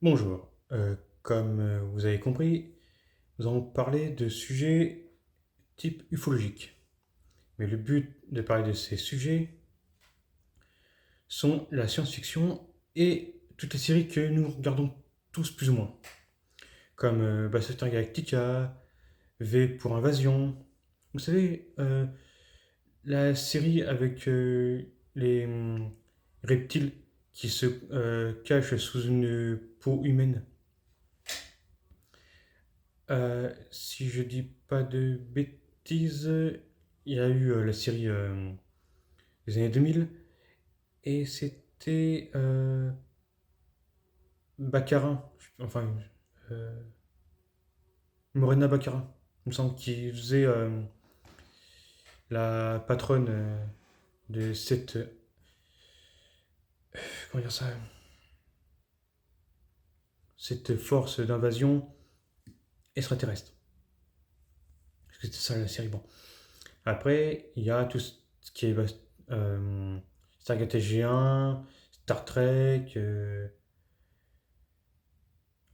Bonjour. Comme vous avez compris, nous allons parler de sujets type ufologique. Mais le but de parler de ces sujets sont la science-fiction et toutes les séries que nous regardons tous plus ou moins, comme Battlestar Galactica, V pour Invasion. Vous savez, la série avec les reptiles qui se cachent sous une peau humaine. Si je dis pas de bêtises, il y a eu la série des années 2000 et c'était Baccarin, enfin euh, Morena Baccarin, il me semble, qui faisait la patronne de cette, comment dire ça, cette force d'invasion extraterrestre. Parce que c'était ça la série. Bon. Après, il y a tout ce qui est euh, Stargate SG1, Star Trek.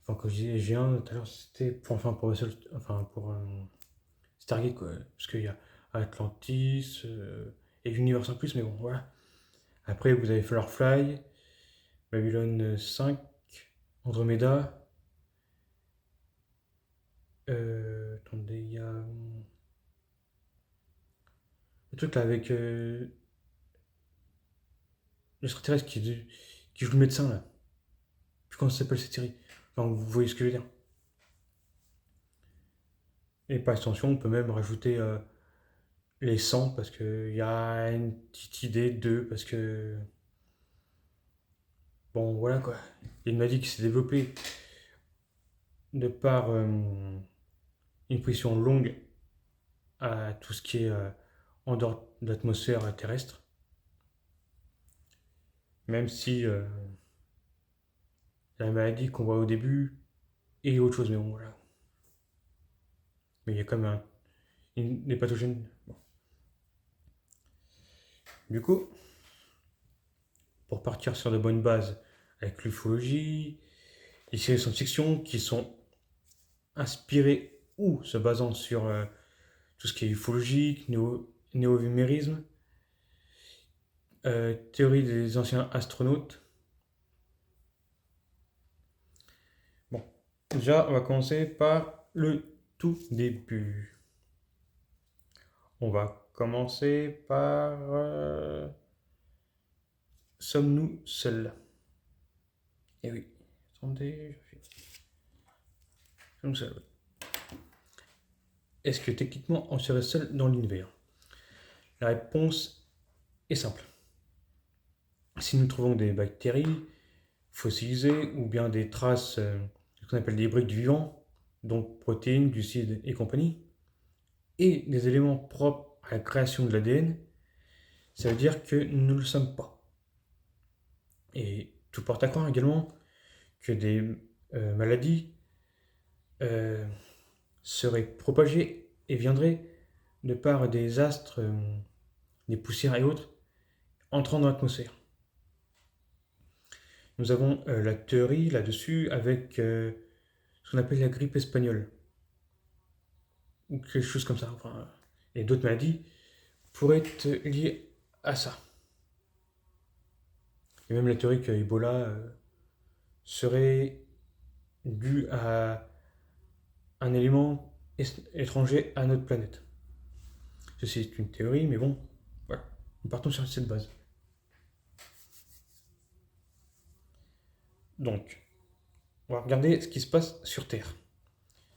Enfin, quand je disais G1 tout à l'heure, c'était pour, enfin, pour Stargate, quoi. Parce qu'il y a Atlantis et l'univers en plus, mais bon, voilà. Après, vous avez Firefly, Babylon 5, Andromeda. Attendez, il y a le truc là avec l'extraterrestre qui joue le médecin là. Je sais plus comment ça s'appelle cette série. Enfin, vous voyez ce que je veux dire. Et par extension, on peut même rajouter les 100 parce qu'il y a une petite idée d'eux parce que bon, voilà quoi. Il m'a dit qu'il s'est développé de par une pression longue à tout ce qui est en dehors de l'atmosphère terrestre, même si la maladie qu'on voit au début est autre chose, mais bon, voilà. Mais il y a quand même des pathogènes. Bon. Du coup, pour partir sur de bonnes bases avec l'ufologie, les séries de science-fiction qui sont inspirées ou se basant sur tout ce qui est ufologique, néo-vumérisme, théorie des anciens astronautes. Bon, déjà, on va commencer par le tout début. On va commencer par sommes-nous seuls? Eh oui, attendez, sommes-nous seuls? Oui. Est-ce que techniquement on serait seul dans l'univers? La réponse est simple. Si nous trouvons des bactéries fossilisées ou bien des traces, ce qu'on appelle des briques du vivant, donc protéines, glucides et compagnie, et des éléments propres à la création de l'ADN, ça veut dire que nous ne le sommes pas. Et tout porte à croire également que des maladies euh, seraient propagées et viendraient de par des astres, des poussières et autres, entrant dans l'atmosphère. Nous avons la théorie là-dessus avec ce qu'on appelle la grippe espagnole, ou quelque chose comme ça, enfin, et d'autres maladies pourraient être liées à ça. Et même la théorie que Ebola serait due à un élément étranger à notre planète. Ceci est une théorie, mais bon, voilà. Nous partons sur cette base. Donc, on va regarder ce qui se passe sur Terre.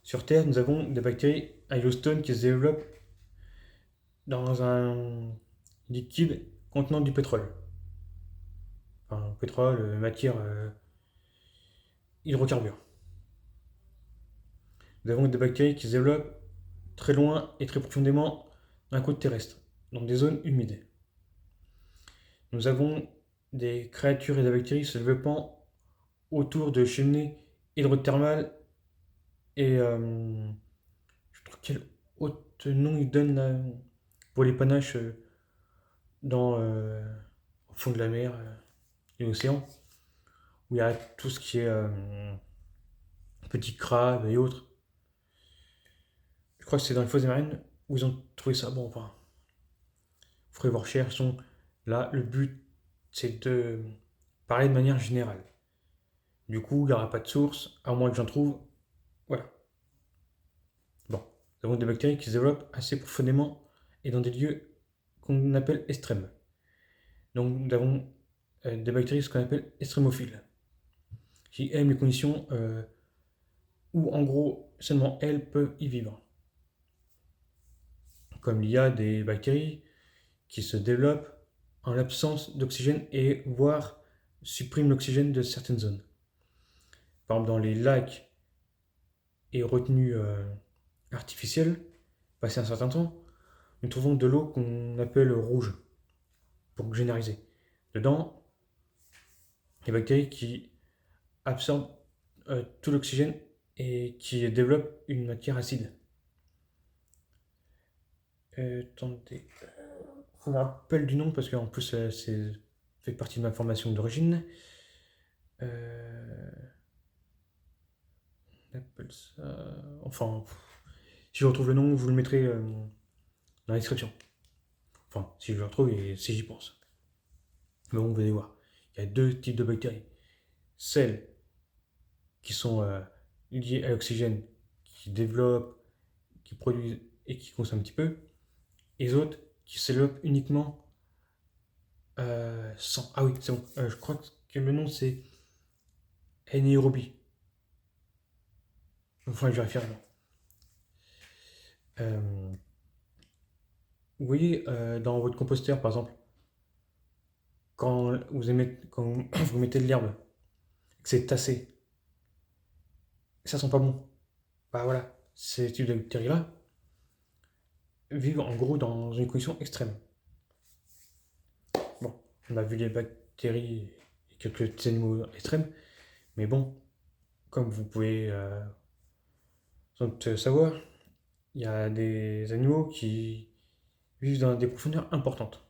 Sur Terre, nous avons des bactéries à Yellowstone qui se développent dans un liquide contenant du pétrole. Enfin, pétrole, matière, hydrocarbures. Nous avons des bactéries qui se développent très loin et très profondément dans la côte terrestre, dans des zones humides. Nous avons des créatures et des bactéries se développant autour de cheminées hydrothermales et je trouve quel autre nom il donne là, pour les panaches dans, au fond de la mer et l'océan, où il y a tout ce qui est petits crabes et autres. Je crois que c'est dans les fosses marines où ils ont trouvé ça. Bon, enfin, il faudrait voir cher. Là, le but, c'est de parler de manière générale. Du coup, il n'y aura pas de source, à moins que j'en trouve. Voilà. Bon, nous avons des bactéries qui se développent assez profondément et dans des lieux qu'on appelle extrêmes. Donc, nous avons des bactéries, ce qu'on appelle extrémophiles, qui aiment les conditions où, en gros, seulement elles peuvent y vivre. Comme il y a des bactéries qui se développent en l'absence d'oxygène et voire suppriment l'oxygène de certaines zones. Par exemple, dans les lacs et retenues artificielles, passé un certain temps, nous trouvons de l'eau qu'on appelle rouge, pour généraliser. Dedans, il y a des bactéries qui absorbent tout l'oxygène et qui développent une matière acide. Attendez, je me rappelle du nom parce qu'en plus c'est fait partie de ma formation d'origine. On appelle ça. Enfin, si je retrouve le nom, je vous le mettrai dans la description. Enfin, si je le retrouve et si j'y pense. Mais bon, vous allez voir. Il y a deux types de bactéries. Celles qui sont liées à l'oxygène, qui développent, qui produisent et qui consomment un petit peu. Et les autres qui se développent uniquement sans. Ah oui, c'est bon. Je crois que le nom c'est anaérobie. Enfin, je vérifie vraiment. Vous voyez, dans votre composteur, par exemple, quand vous mettez de l'herbe, que c'est tassé, ça sent pas bon. Bah voilà, ces types de bactéries-là vivent en gros dans une condition extrême. Bon, on a vu les bactéries et quelques petits animaux extrêmes, mais bon, comme vous pouvez sans doute savoir, il y a des animaux qui vivent dans des profondeurs importantes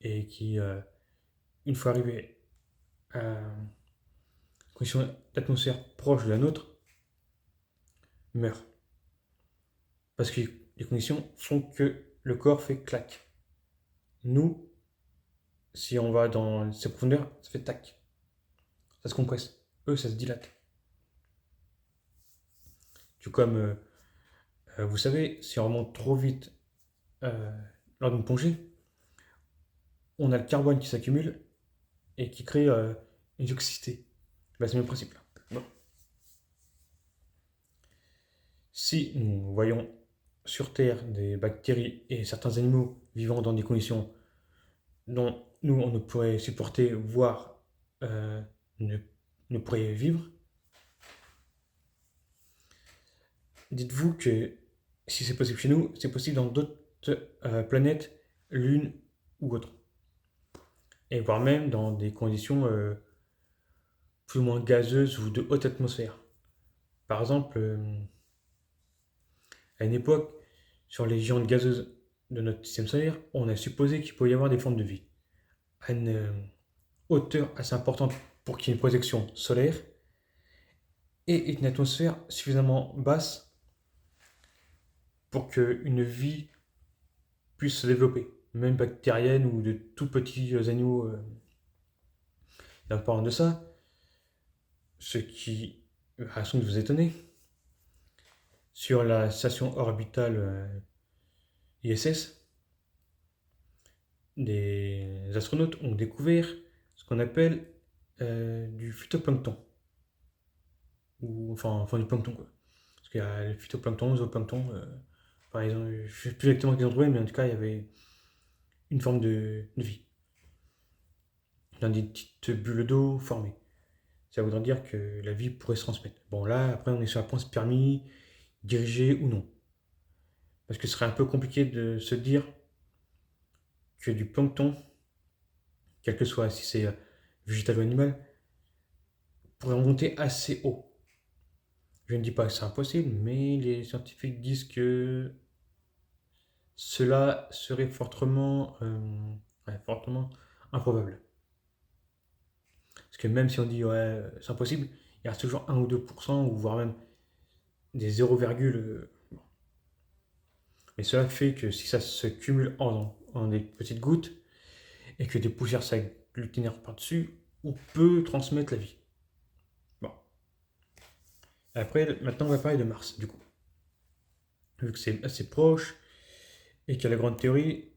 et qui, une fois arrivés à une condition d'atmosphère proche de la nôtre, meurent. Parce que les conditions font que le corps fait clac. Nous, si on va dans ces profondeurs, ça fait tac. Ça se compresse. Eux, ça se dilate. Tout comme, vous savez, si on remonte trop vite euh, lors d'une plongée, on a le carbone qui s'accumule et qui crée une toxicité. Ben, c'est le même principe là. Bon. Si nous voyons sur Terre des bactéries et certains animaux vivant dans des conditions dont nous on ne pourrait supporter, voire ne, ne pourrait vivre, dites-vous que si c'est possible chez nous, c'est possible dans d'autres planètes, lune ou autre. Et voire même dans des conditions plus ou moins gazeuses ou de haute atmosphère. Par exemple, à une époque, sur les géantes gazeuses de notre système solaire, on a supposé qu'il pouvait y avoir des formes de vie. À une hauteur assez importante pour qu'il y ait une protection solaire et une atmosphère suffisamment basse pour qu'une vie puisse se développer, même bactérienne ou de tout petits animaux. En parlant de ça, ce qui va sans doute vous étonner, sur la station orbitale ISS, des astronautes ont découvert ce qu'on appelle du phytoplancton. Ou enfin du plancton quoi. Parce qu'il y a le phytoplancton, le zooplancton. Enfin, je ne sais plus exactement ce qu'ils ont trouvé, mais en tout cas, il y avait une forme de vie. Dans des petites bulles d'eau formées. Ça voudrait dire que la vie pourrait se transmettre. Bon, là, après, on est sur un point spermie, dirigé ou non. Parce que ce serait un peu compliqué de se dire que du plancton, quel que soit si c'est végétal ou animal, pourrait remonter assez haut. Je ne dis pas que c'est impossible, mais les scientifiques disent que cela serait fortement improbable. Parce que même si on dit ouais, c'est impossible, il reste toujours 1 ou 2%, ou voire même des 0, mais cela fait que si ça se cumule en des petites gouttes et que des poussières s'agglutinèrent par-dessus, on peut transmettre la vie. Bon. Après, maintenant, on va parler de Mars, du coup. Vu que c'est assez proche et qu'il y a la grande théorie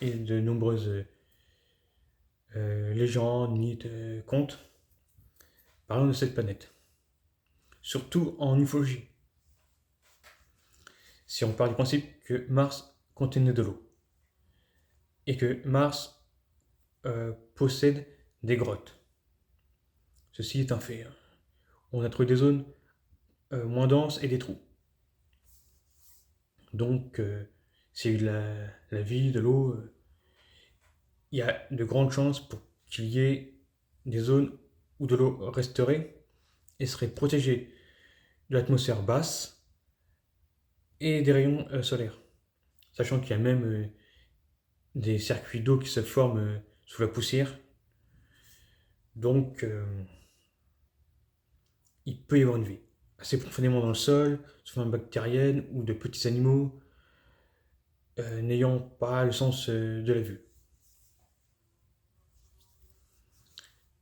et de nombreuses légendes, mythes, contes, parlons de cette planète. Surtout en ufologie. Si on part du principe que Mars contenait de l'eau et que Mars possède des grottes. Ceci est un fait. On a trouvé des zones moins denses et des trous. Donc, s'il y a eu de la vie, de l'eau, il y a de grandes chances pour qu'il y ait des zones où de l'eau resterait et serait protégée de l'atmosphère basse et des rayons solaires. Sachant qu'il y a même des circuits d'eau qui se forment sous la poussière. Donc, il peut y avoir une vie assez profondément dans le sol, sous forme bactérienne ou de petits animaux n'ayant pas le sens de la vue.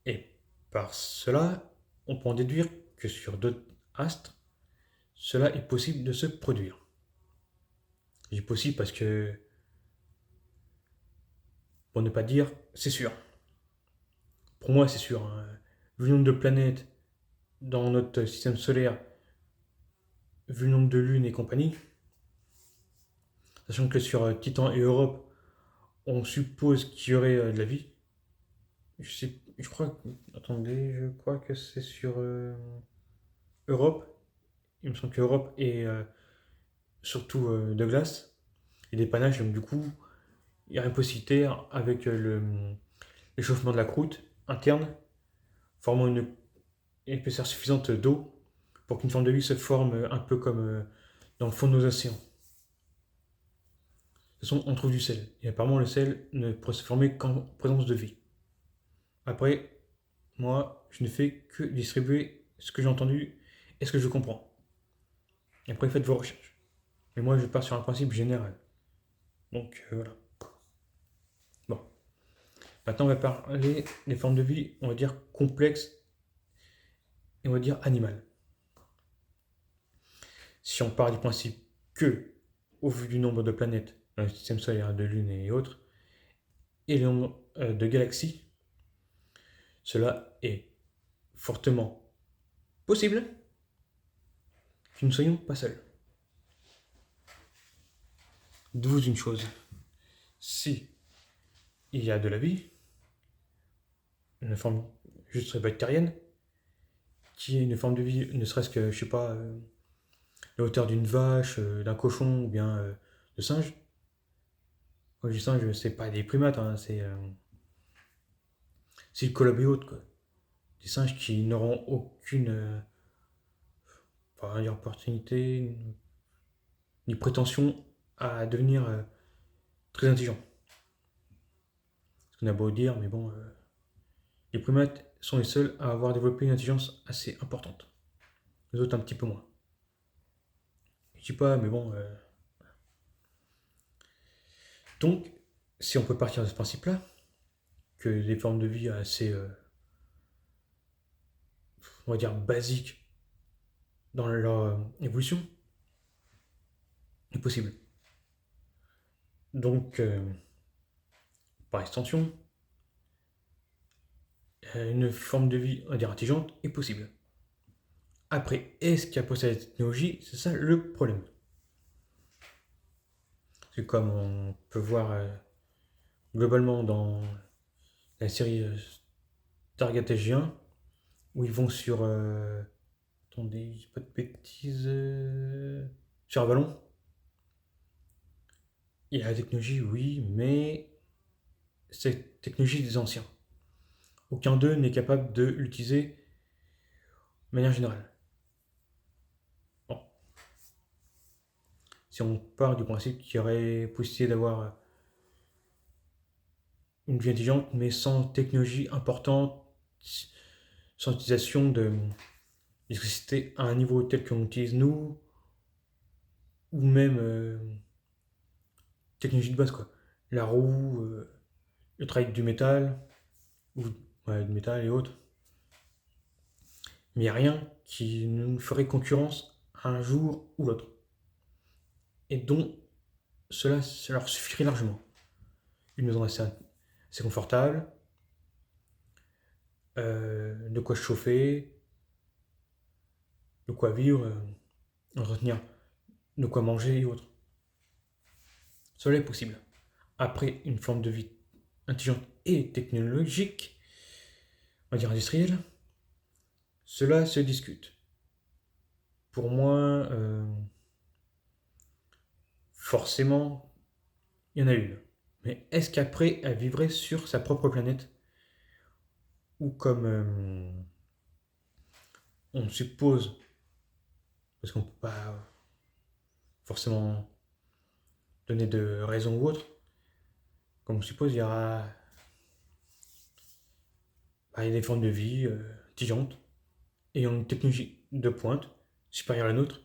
Et par cela, on peut en déduire que sur d'autres astres, cela est possible de se produire. Je dis possible parce que, pour ne pas dire, c'est sûr. Pour moi, c'est sûr. Hein. Vu le nombre de planètes dans notre système solaire, vu le nombre de lunes et compagnie, sachant que sur Titan et Europe, on suppose qu'il y aurait de la vie. Je crois, attendez, je crois que c'est sur Europe. Il me semble qu'Europe est surtout de glace et des panaches, donc du coup, il y a une possibilité avec l'échauffement de la croûte interne, formant une épaisseur suffisante d'eau pour qu'une forme de vie se forme un peu comme dans le fond de nos océans. De toute façon, on trouve du sel. Et apparemment, le sel ne peut se former qu'en présence de vie. Après, moi, je ne fais que distribuer ce que j'ai entendu et ce que je comprends. Et après, faites vos recherches. Mais moi, je pars sur un principe général. Donc, voilà. Bon. Maintenant, on va parler des formes de vie, on va dire complexes et on va dire animales. Si on part du principe que, au vu du nombre de planètes dans le système solaire, de lunes et autres, et le nombre de galaxies, cela est fortement possible que nous ne soyons pas seuls. D'où une chose, si il y a de la vie, une forme juste bactérienne, qui est une forme de vie, ne serait-ce que, je sais pas, la hauteur d'une vache, d'un cochon ou bien de singe. Quand je dis singe, c'est pas des primates, hein, c'est le colobé haute, quoi. Des singes qui n'auront aucune dire opportunité ni prétention à devenir très intelligent. Ce qu'on a beau dire, mais bon, les primates sont les seuls à avoir développé une intelligence assez importante. Les autres un petit peu moins. Je dis pas, mais bon. Donc, si on peut partir de ce principe-là, que les formes de vie assez, on va dire, basiques dans leur évolution, est possible. Donc, par extension, une forme de vie, on va dire, intelligente est possible. Après, est-ce qu'il y a possible la technologie? C'est ça le problème. C'est comme on peut voir globalement dans la série Stargate SG1, où ils vont sur. Attendez, je dis pas de bêtises. Sur un ballon. Il y a la technologie, oui, mais c'est technologie des anciens. Aucun d'eux n'est capable de l'utiliser de manière générale. Bon. Si on part du principe qu'il y aurait possibilité d'avoir une vie intelligente, mais sans technologie importante, sans utilisation de l'électricité à un niveau tel qu'on utilise nous, ou même technologie de base, quoi. La roue, le travail du métal, ou ouais, du métal et autres. Mais il n'y a rien qui nous ferait concurrence un jour ou l'autre. Et dont cela, ça leur suffirait largement. Une maison assez confortable, de quoi se chauffer, de quoi vivre, entretenir, de quoi manger et autres. Cela est possible. Après une forme de vie intelligente et technologique, on va dire industrielle, cela se discute. Pour moi, forcément, il y en a une. Mais est-ce qu'après, elle vivrait sur sa propre planète? Ou comme on suppose, parce qu'on ne peut pas forcément donner de raison ou autre, comme on suppose, il y a des formes de vie intelligentes ayant une technologie de pointe supérieure à la nôtre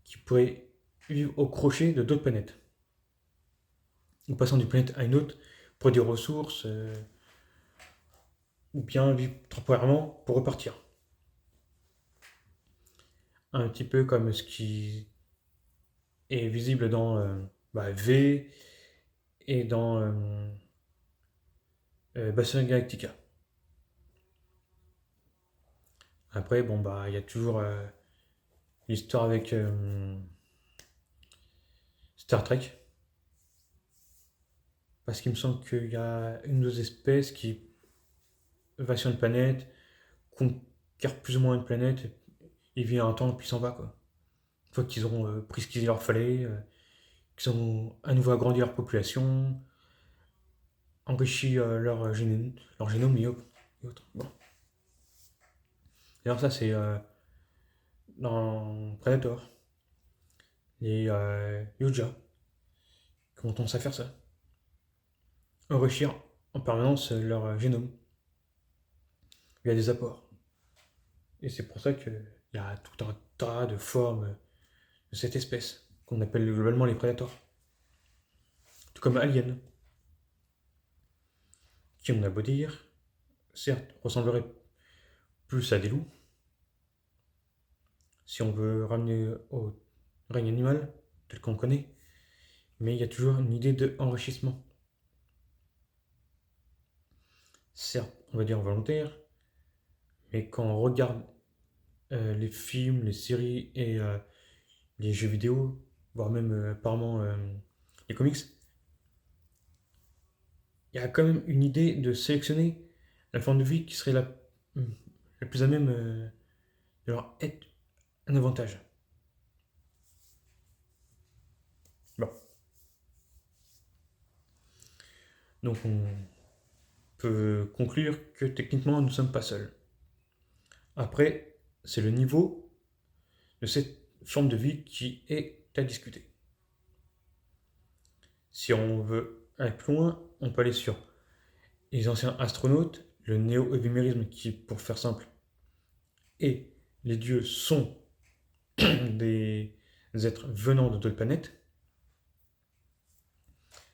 qui pourrait vivre au crochet de d'autres planètes. Ou passant d'une planète à une autre pour des ressources, ou bien vivre temporairement pour repartir. Un petit peu comme ce qui est visible dans V et dans Battlestar Galactica. Après, bon, bah, il y a toujours l'histoire avec Star Trek. Parce qu'il me semble qu'il y a une ou deux espèces qui va sur une planète, conquiert plus ou moins une planète, il vit un temps puis s'en va, quoi. Une fois qu'ils auront pris ce qu'il leur fallait, qu'ils ont à nouveau agrandi leur population, enrichi leur génome et autres. Bon. D'ailleurs, ça, c'est dans Predator. Les Yuja qui ont tendance à faire ça. Enrichir en permanence leur génome via des apports. Et c'est pour ça qu'il y a tout un tas de formes de cette espèce, qu'on appelle globalement les prédateurs. Tout comme Alien, qui, on a beau dire, certes, ressemblerait plus à des loups, si on veut ramener au règne animal, tel qu'on connaît, mais il y a toujours une idée d'enrichissement. Certes, on va dire volontaire, mais quand on regarde les films, les séries et les jeux vidéo, voire même apparemment les comics, il y a quand même une idée de sélectionner la forme de vie qui serait la plus à même de leur être un avantage. Bon. Donc on peut conclure que techniquement nous ne sommes pas seuls. Après, c'est le niveau de cette forme de vie qui est à discuter. Si on veut aller plus loin, on peut aller sur les anciens astronautes, le néo-éphémérisme qui, pour faire simple, est les dieux sont des êtres venant de d'autres planètes,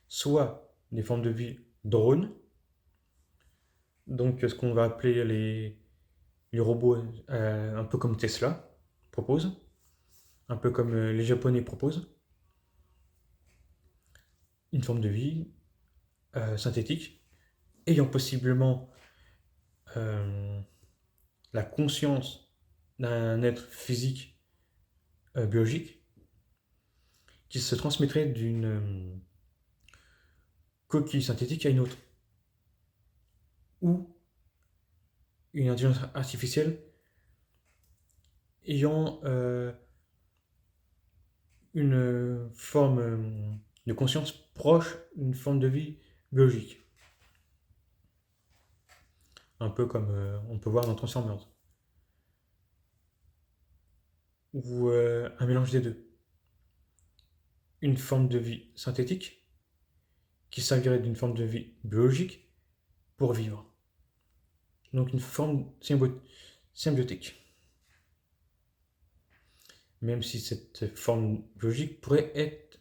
soit des formes de vie drones, donc ce qu'on va appeler les robots un peu comme Tesla propose, un peu comme les Japonais proposent, une forme de vie synthétique, ayant possiblement euh, la conscience d'un être physique biologique qui se transmettrait d'une coquille synthétique à une autre, ou une intelligence artificielle ayant une forme de conscience proche d'une forme de vie biologique. Un peu comme on peut voir dans Transformers. Ou un mélange des deux. Une forme de vie synthétique qui servirait d'une forme de vie biologique pour vivre. donc une forme symbiotique. Même si cette forme biologique pourrait être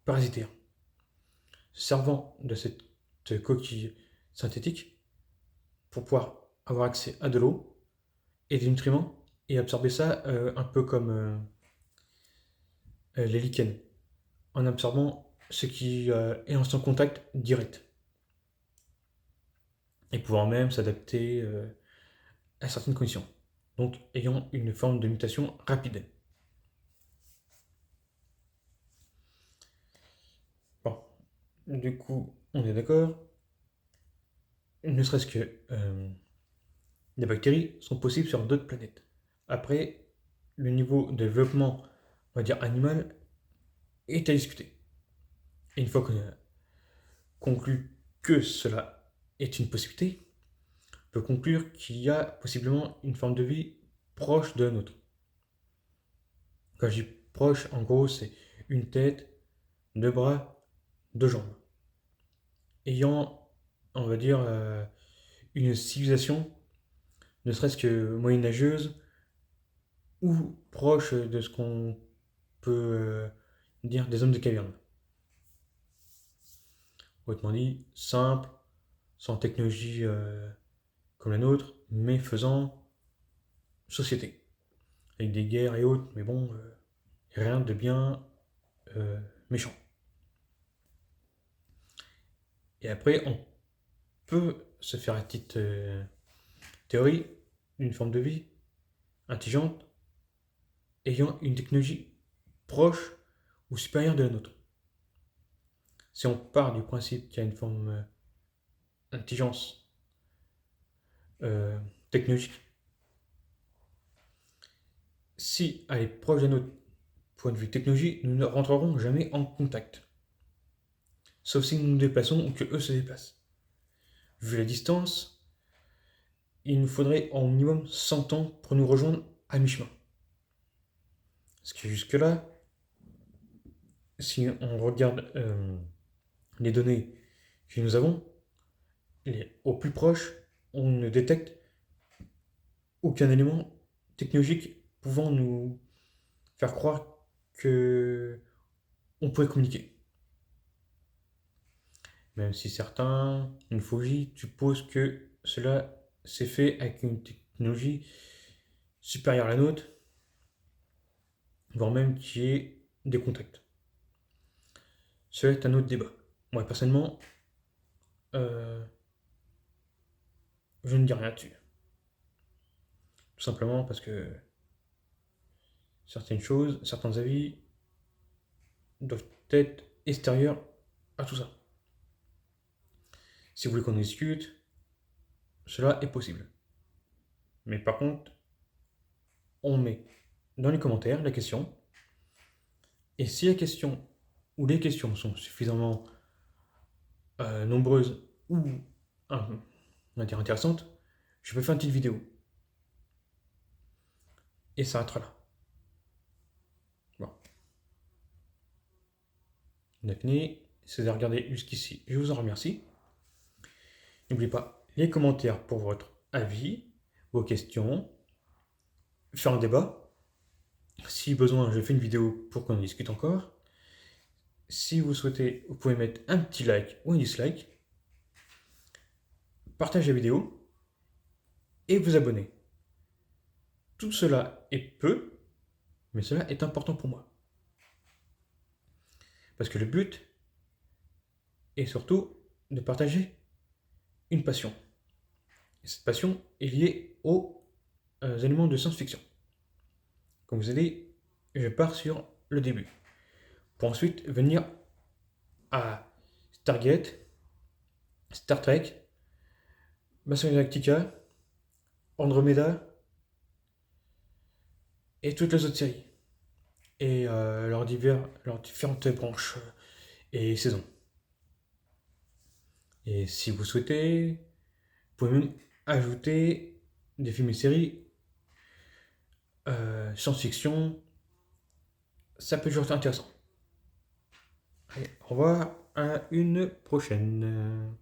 parasitaire. Servant de cette coquille synthétique pour pouvoir avoir accès à de l'eau et des nutriments et absorber ça un peu comme les lichens, en absorbant ce qui est en son contact direct et pouvant même s'adapter à certaines conditions, donc ayant une forme de mutation rapide. Bon, du coup, on est d'accord, ne serait-ce que les bactéries sont possibles sur d'autres planètes. Après, le niveau de développement, on va dire animal, est à discuter. Et une fois qu'on a conclu que cela est une possibilité, on peut conclure qu'il y a possiblement une forme de vie proche de la nôtre. Quand je dis proche, en gros, c'est une tête, deux bras, deux jambes. Ayant, on va dire, une civilisation, ne serait-ce que moyenâgeuse, ou proche de ce qu'on peut dire des hommes de caverne. Autrement dit, simple, sans technologie comme la nôtre, mais faisant société. Avec des guerres et autres, mais bon, rien de bien méchant. Et après, on peut se faire une petite théorie d'une forme de vie intelligente ayant une technologie proche ou supérieure de la nôtre. Si on part du principe qu'il y a une forme d'intelligence technologique, si elle est proche de notre point de vue technologie, nous ne rentrerons jamais en contact. Sauf si nous nous déplaçons ou que eux se déplacent. Vu la distance, il nous faudrait au minimum 100 ans pour nous rejoindre à mi-chemin. Parce que jusque-là, si on regarde les données que nous avons, au plus proche, on ne détecte aucun élément technologique pouvant nous faire croire que on pourrait communiquer. Même si certains, une Fuji, supposent que cela s'est fait avec une technologie supérieure à la nôtre, voire même qui est des contacts. Cela est un autre débat. Moi, personnellement, euh, je ne dis rien dessus. Tout simplement parce que certaines choses, certains avis doivent être extérieurs à tout ça. Si vous voulez qu'on discute, cela est possible. Mais par contre, on met dans les commentaires la question. Et si la question ou les questions sont suffisamment nombreuses ou on va dire intéressantes, je peux faire une petite vidéo. Et ça s'arrêtera là. Bon. On a fini. Si vous avez regardé jusqu'ici, je vous en remercie. N'oubliez pas les commentaires pour votre avis, vos questions, faire un débat. Si besoin, je fais une vidéo pour qu'on en discute encore. Si vous souhaitez, vous pouvez mettre un petit like ou un dislike, partager la vidéo et vous abonner. Tout cela est peu, mais cela est important pour moi. Parce que le but est surtout de partager une passion. Et cette passion est liée aux éléments de science-fiction. Comme vous savez, je pars sur le début. Pour ensuite venir à Stargate, Star Trek, Battlestar Galactica, Andromeda et toutes les autres séries. Et leurs différentes branches et saisons. Et si vous souhaitez, vous pouvez même ajouter des films et séries science-fiction. Ça peut toujours être intéressant. Allez, au revoir, à une prochaine.